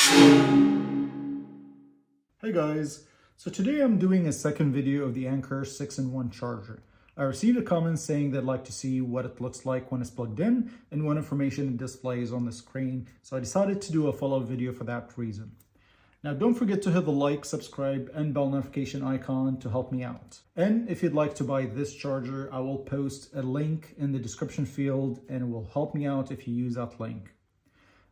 Hey guys, so today I'm doing a second video of the Anker 6-in-1 charger. I received a comment saying they'd like to see what it looks like when it's plugged in and what information it displays on the screen, so I decided to do a follow-up video for that reason. Now don't forget to hit the like, subscribe, and bell notification icon to help me out. And if you'd like to buy this charger, I will post a link in the description field and it will help me out if you use that link.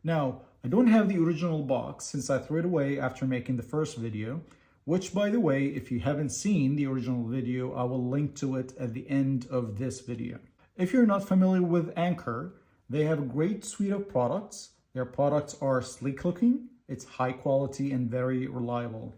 Now, I don't have the original box since I threw it away after making the first video, which, by the way, if you haven't seen the original video, I will link to it at the end of this video. If you're not familiar with Anker, they have a great suite of products. Their products are sleek looking, it's high quality and very reliable.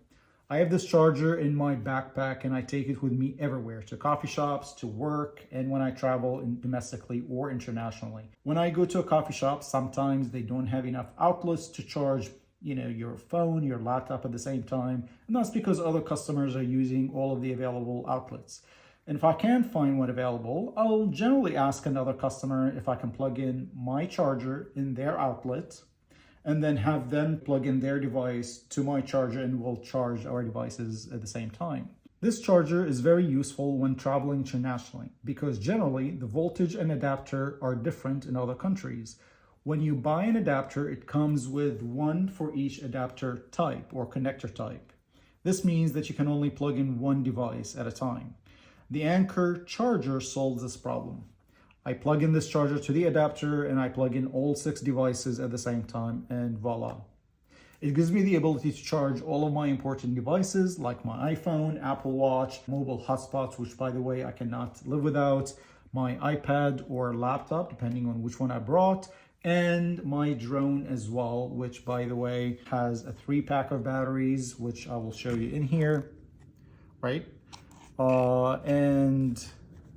I have this charger in my backpack and I take it with me everywhere, to coffee shops, to work, and when I travel domestically or internationally. When I go to a coffee shop, sometimes they don't have enough outlets to charge, your phone, your laptop at the same time. And that's because other customers are using all of the available outlets. And if I can't find one available, I'll generally ask another customer if I can plug in my charger in their outlet and then have them plug in their device to my charger and we'll charge our devices at the same time. This charger is very useful when traveling internationally because generally the voltage and adapter are different in other countries. When you buy an adapter, it comes with one for each adapter type or connector type. This means that you can only plug in one device at a time. The Anker charger solves this problem. I plug in this charger to the adapter and I plug in all 6 devices at the same time and voila. It gives me the ability to charge all of my important devices like my iPhone, Apple Watch, mobile hotspots, which by the way I cannot live without, my iPad or laptop, depending on which one I brought, and my drone as well, which by the way has a 3-pack of batteries, which I will show you in here, right? And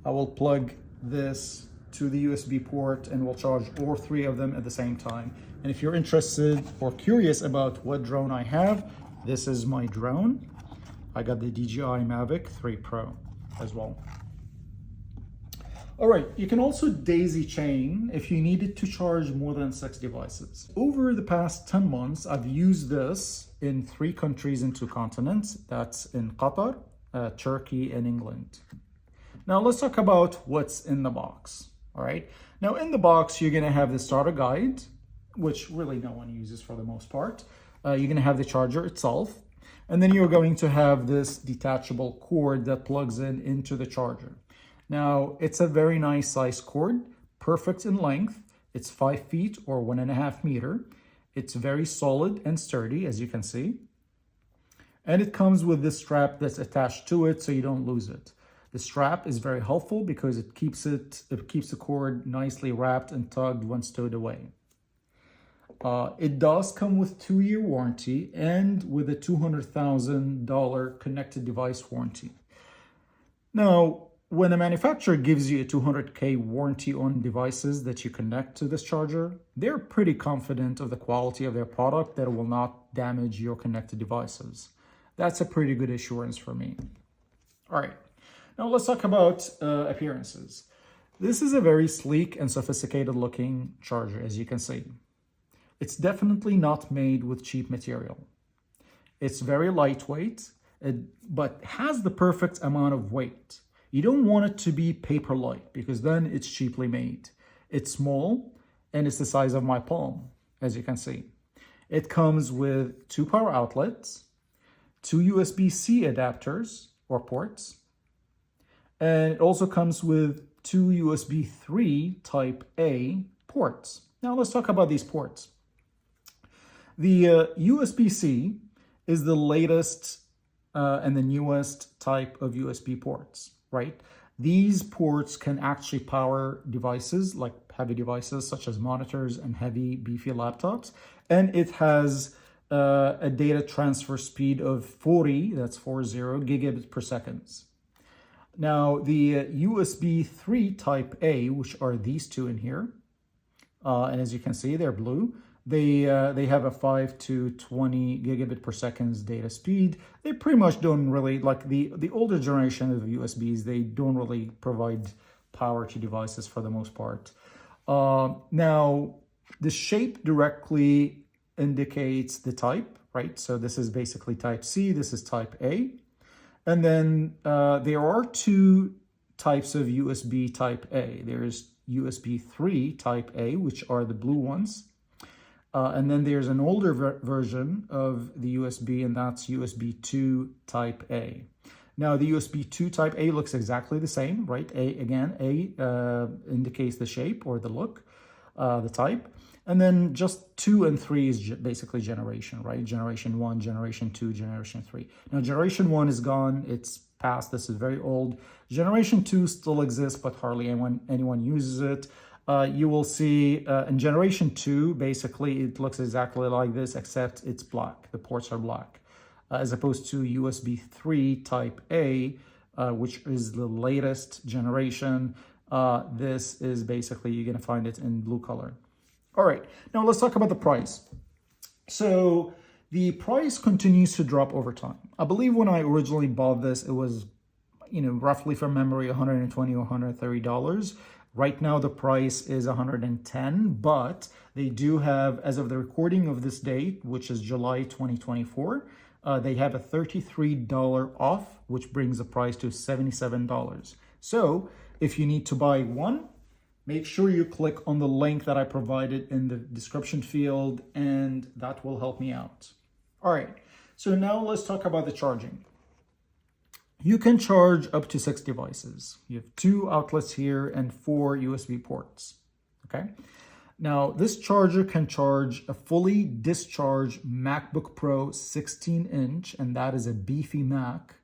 I will plug this to the USB port and we'll charge all 3 of them at the same time. And if you're interested or curious about what drone I have, this is my drone. I got the DJI Mavic 3 Pro as well. All right, you can also daisy chain if you needed to charge more than 6 devices. Over the past 10 months, I've used this in 3 countries and 2 continents. That's in Qatar, Turkey, and England. Now let's talk about what's in the box. All right. Now in the box, you're going to have the starter guide, which really no one uses for the most part. You're going to have the charger itself, and then you're going to have this detachable cord that plugs in into the charger. Now it's a very nice size cord, perfect in length. It's 5 feet or 1.5 meters. It's very solid and sturdy, as you can see. And it comes with this strap that's attached to it so you don't lose it. The strap is very helpful because it keeps the cord nicely wrapped and tugged when stowed away. It does come with 2-year warranty and with a $200,000 connected device warranty. Now, when a manufacturer gives you a $200K warranty on devices that you connect to this charger, they're pretty confident of the quality of their product that it will not damage your connected devices. That's a pretty good assurance for me. All right. Now let's talk about appearances. This is a very sleek and sophisticated looking charger, as you can see. It's definitely not made with cheap material. It's very lightweight, but has the perfect amount of weight. You don't want it to be paper light because then it's cheaply made. It's small and it's the size of my palm, as you can see. It comes with 2 power outlets, 2 USB-C adapters or ports, and it also comes with 2 USB 3 Type A ports. Now let's talk about these ports. The USB-C is the latest and the newest type of USB ports, right? These ports can actually power devices like heavy devices such as monitors and heavy beefy laptops. And it has a data transfer speed of 40 gigabits per second. Now, the USB 3 Type A, which are these 2 in here, and as you can see, they're blue. They have a 5 to 20 gigabit per second data speed. They pretty much don't really, like the older generation of USBs, they don't really provide power to devices for the most part. Now, the shape directly indicates the type, right? So this is basically type C, this is type A. And then there are two types of USB type A. There's USB 3 type A, which are the blue ones. And then there's an older version of the USB, and that's USB 2 type A. Now, the USB 2 type A looks exactly the same, right? A indicates the shape or the look, the type. And then just 2 and 3 is basically generation, right? Generation 1, Generation 2, Generation 3. Now, Generation 1 is gone. It's past. This is very old. Generation 2 still exists, but hardly anyone uses it. You will see in Generation 2, basically, it looks exactly like this, except it's black. The ports are black. As opposed to USB 3 type A, which is the latest generation. This is basically, you're going to find it in blue color. All right, now let's talk about the price. So the price continues to drop over time. I believe when I originally bought this, it was, roughly from memory, $120 or $130. Right now, the price is $110, but they do have, as of the recording of this date, which is July 2024, they have a $33 off, which brings the price to $77. So if you need to buy one, make sure you click on the link that I provided in the description field, and that will help me out. All right, so now let's talk about the charging. You can charge up to 6 devices. You have 2 outlets here and 4 USB ports, okay? Now, this charger can charge a fully discharged MacBook Pro 16-inch, and that is a beefy Mac,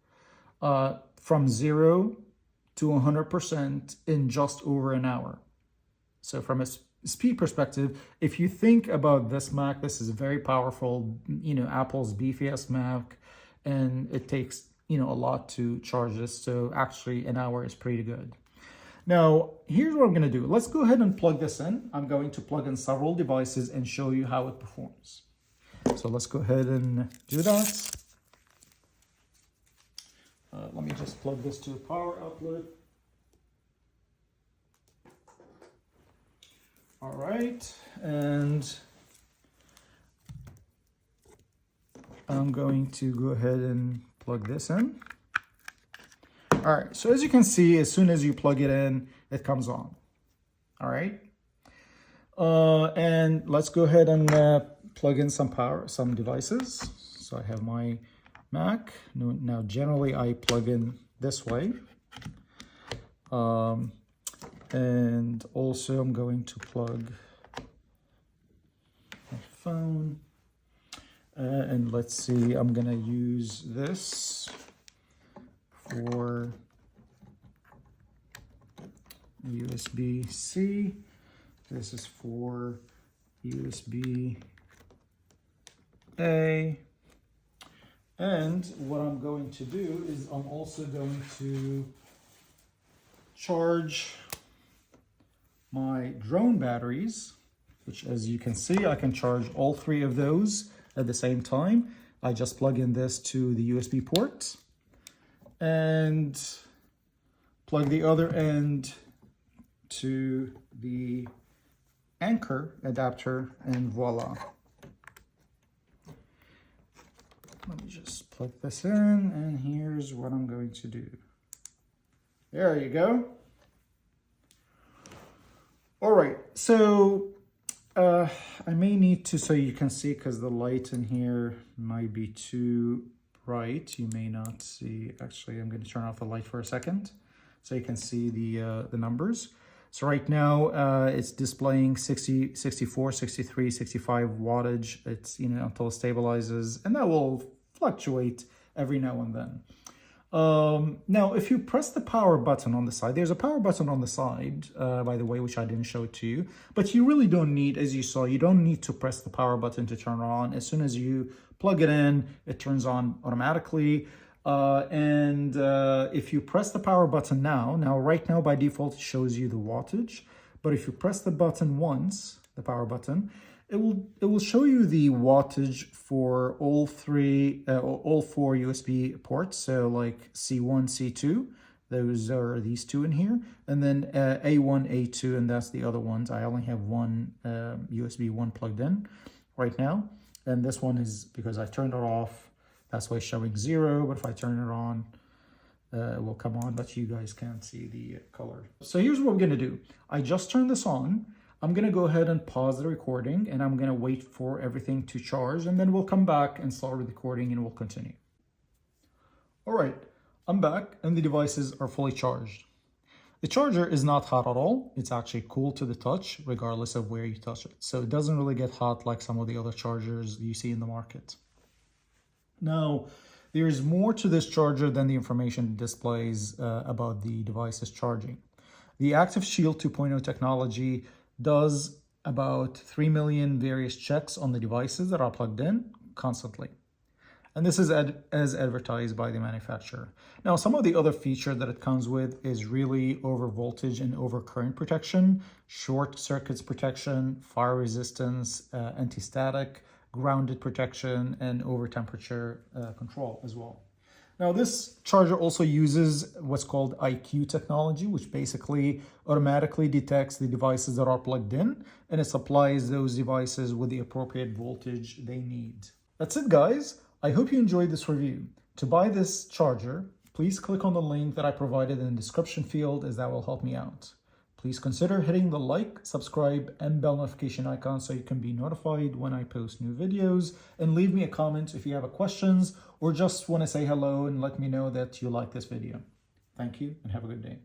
from 0 to 100% in just over an hour. So from a speed perspective, if you think about this Mac, this is very powerful, Apple's beefiest Mac, and it takes, a lot to charge this. So actually an hour is pretty good. Now, here's what I'm going to do. Let's go ahead and plug this in. I'm going to plug in several devices and show you how it performs. So let's go ahead and do that. Let me just plug this to a power outlet. All right, and I'm going to go ahead and plug this in. All right, so as you can see, as soon as you plug it in, it comes on. All right, and let's go ahead and plug in some devices. So I have my Mac. Now, generally, I plug in this way. And also I'm going to plug my phone. And let's see, I'm gonna use this for USB-C. This is for USB-A. And what I'm going to do is I'm also going to charge my drone batteries, which, as you can see, I can charge all 3 of those at the same time. I just plug in this to the USB port and plug the other end to the Anker adapter, and voila. Let me just plug this in, and here's what I'm going to do. There you go. All right, so I may need to, so you can see, because the light in here might be too bright, you may not see. Actually, I'm going to turn off the light for a second so you can see the numbers. So right now it's displaying 60, 64, 63, 65 wattage. It's, until it stabilizes, and that will fluctuate every now and then. Now, if you press the power button on the side, there's a power button on the side, by the way, which I didn't show to you, but you really don't need, as you saw, you don't need to press the power button to turn it on. As soon as you plug it in, it turns on automatically. If you press the power button now right now by default it shows you the wattage, but if you press the button once, the power button, it will show you the wattage for all 4 USB ports. So like C1, C2, those are these 2 in here, and then A1, A2, and that's the other ones. I only have one USB 1 plugged in right now. And this one is because I turned it off. That's why it's showing 0, but if I turn it on, it will come on, but you guys can't see the color. So here's what we're gonna do. I just turned this on. I'm gonna go ahead and pause the recording, and I'm gonna wait for everything to charge, and then we'll come back and start the recording and we'll continue. All right, I'm back and the devices are fully charged. The charger is not hot at all. It's actually cool to the touch, regardless of where you touch it. So it doesn't really get hot like some of the other chargers you see in the market. Now, there's more to this charger than the information it displays about the device's charging. The ActiveShield 2.0 technology does about 3 million various checks on the devices that are plugged in constantly. And this is as advertised by the manufacturer. Now, some of the other feature that it comes with is really over voltage and over current protection, short circuits protection, fire resistance, anti-static, grounded protection, and over temperature control as well. Now, this charger also uses what's called IQ technology, which basically automatically detects the devices that are plugged in, and it supplies those devices with the appropriate voltage they need. That's it, guys. I hope you enjoyed this review. To buy this charger, please click on the link that I provided in the description field, as that will help me out. Please consider hitting the like, subscribe, and bell notification icon so you can be notified when I post new videos, and leave me a comment if you have questions or just want to say hello and let me know that you like this video. Thank you and have a good day.